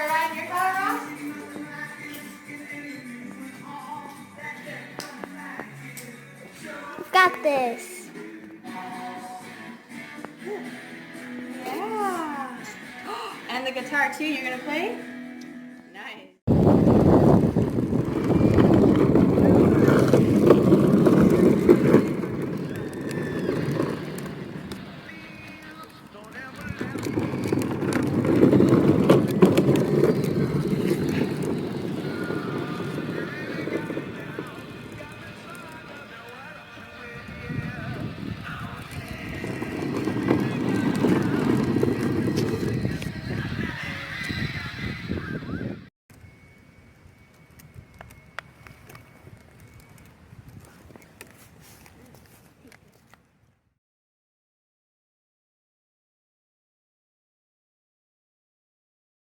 riding your car, Ross? Got this. Yeah. And the guitar too, you're gonna play?